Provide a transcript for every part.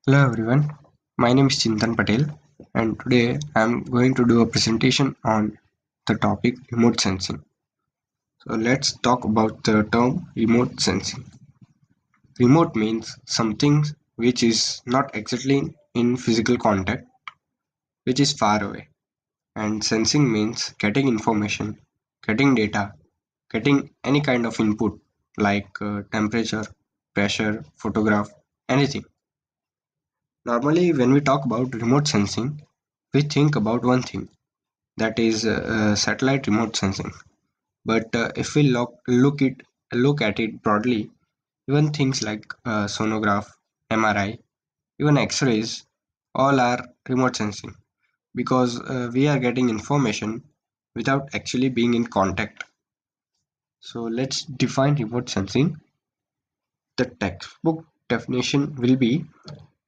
Hello everyone, my name is Chintan Patel and today I am going to do a presentation on the topic remote sensing. So let's talk about the term remote sensing. Remote means something which is not exactly in physical contact, which is far away. And sensing means getting information, getting data, getting any kind of input like temperature, pressure, photograph, anything. Normally, when we talk about remote sensing, we think about one thing, that is satellite remote sensing. But if we look at it broadly, even things like sonograph, MRI, even X-rays, all are remote sensing because we are getting information without actually being in contact. So let's define remote sensing. The textbook definition will be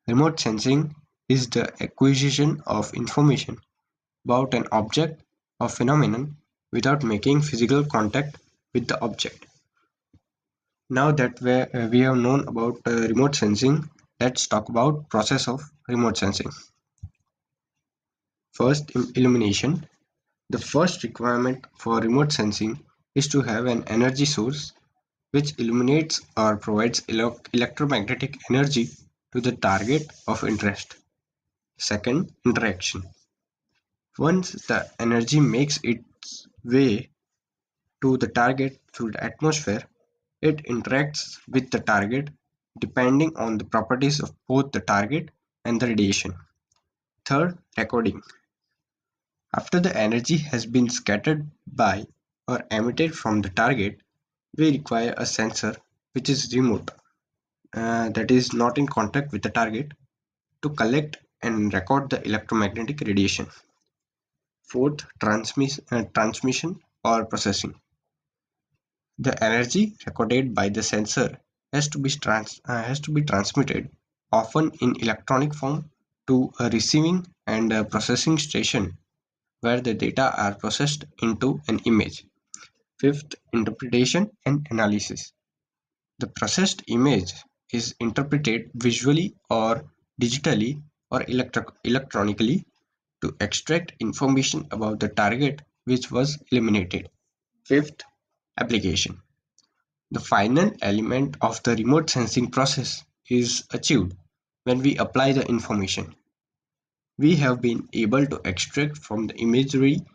remote sensing is the acquisition of information about an object or phenomenon without making physical contact with the object. Now that we have known about remote sensing, let's talk about process of remote sensing. First, illumination. The first requirement for remote sensing is to have an energy source which illuminates or provides electromagnetic energy to the target of interest. Second, interaction. Once the energy makes its way to the target through the atmosphere, it interacts with the target depending on the properties of both the target and the radiation. Third, recording. After the energy has been scattered by or emitted from the target, we require a sensor which is remote, that is not in contact with the target, to collect and record the electromagnetic radiation. Fourth, transmission or processing. The energy recorded by the sensor has to be transmitted, often in electronic form, to a receiving and a processing station where the data are processed into an image. Fifth, interpretation and analysis. The processed image is interpreted visually or digitally or electronically to extract information about the target which was eliminated. Fifth, application. The final element of the remote sensing process is achieved when we apply the information. We have been able to extract from the imagery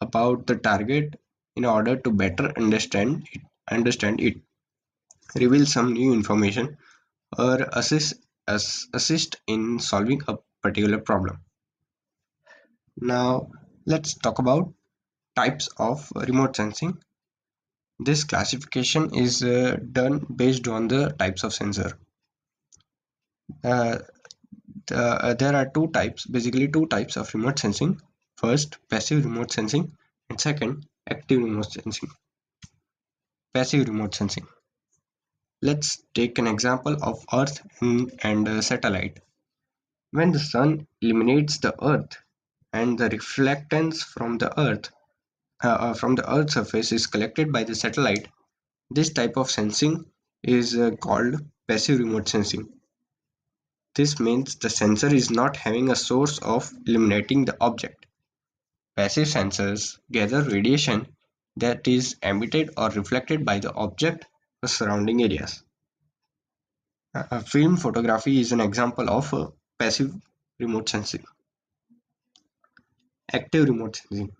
about the target in order to better understand it, reveal some new information, or assist in solving a particular problem. Now, let's talk about types of remote sensing. This classification is done based on the types of sensor. Uh, there are basically two types of remote sensing. First, passive remote sensing, and second, active remote sensing. Passive remote sensing. Let's take an example of Earth and a satellite. When the sun illuminates the Earth and the reflectance from the Earth's surface is collected by the satellite, this type of sensing is called passive remote sensing. This means the sensor is not having a source of illuminating the object. Passive sensors gather radiation that is emitted or reflected by the object or surrounding areas. Film photography is an example of passive remote sensing. Active remote sensing.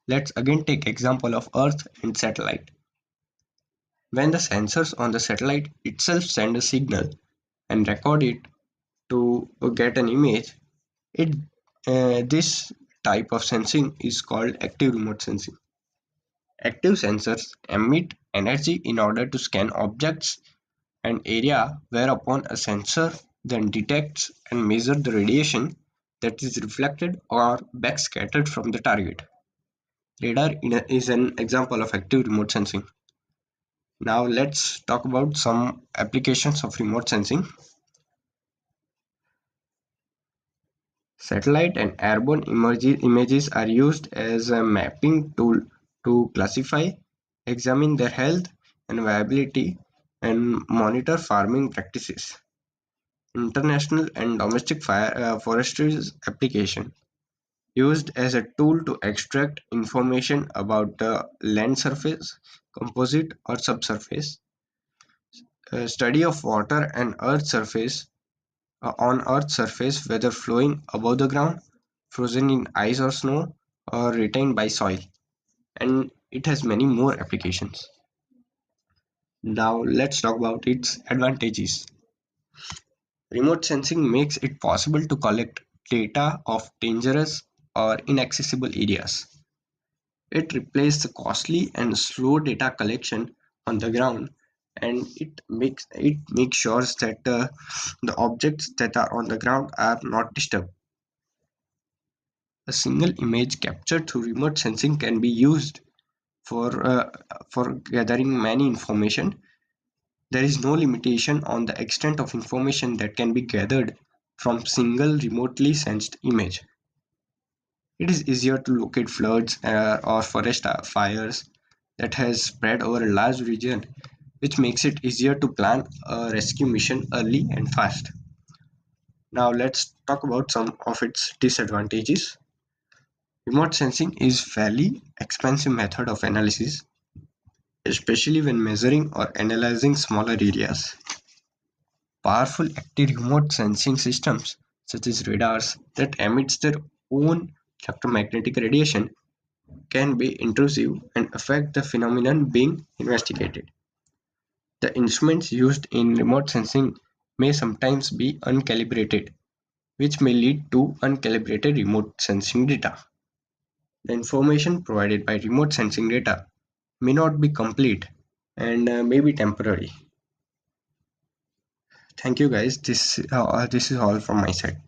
Let's again take example of Earth and satellite. When the sensors on the satellite itself send a signal and record it to get an image, it this type of sensing is called active remote sensing. Active sensors emit energy in order to scan objects and area whereupon a sensor then detects and measures the radiation that is reflected or backscattered from the target. Is an example of active remote sensing. Now let's talk about some applications of remote sensing. Satellite and airborne images are used as a mapping tool to classify, examine their health and viability, and monitor farming practices. International and domestic forestry application used as a tool to extract information about the land surface, composite or subsurface, study of water and earth surface on earth's surface, whether flowing above the ground, frozen in ice or snow, or retained by soil. And it has many more applications. Now let's talk about its advantages. Remote sensing makes it possible to collect data of dangerous or inaccessible areas. It replaces the costly and slow data collection on the ground, and it makes sure that the objects that are on the ground are not disturbed. A single image captured through remote sensing can be used for uh, for gathering many information. There is no limitation on the extent of information that can be gathered from single remotely sensed image. It is easier to locate floods or forest fires that has spread over a large region, which makes it easier to plan a rescue mission early and fast. Now let's talk about some of its disadvantages. Remote sensing is fairly expensive method of analysis, especially when measuring or analyzing smaller areas. Powerful active remote sensing systems, such as radars that emits their own electromagnetic radiation, can be intrusive and affect the phenomenon being investigated. The instruments used in remote sensing may sometimes be uncalibrated, which may lead to uncalibrated remote sensing data. The information provided by remote sensing data may not be complete and may be temporary. Thank you guys. This is all from my side.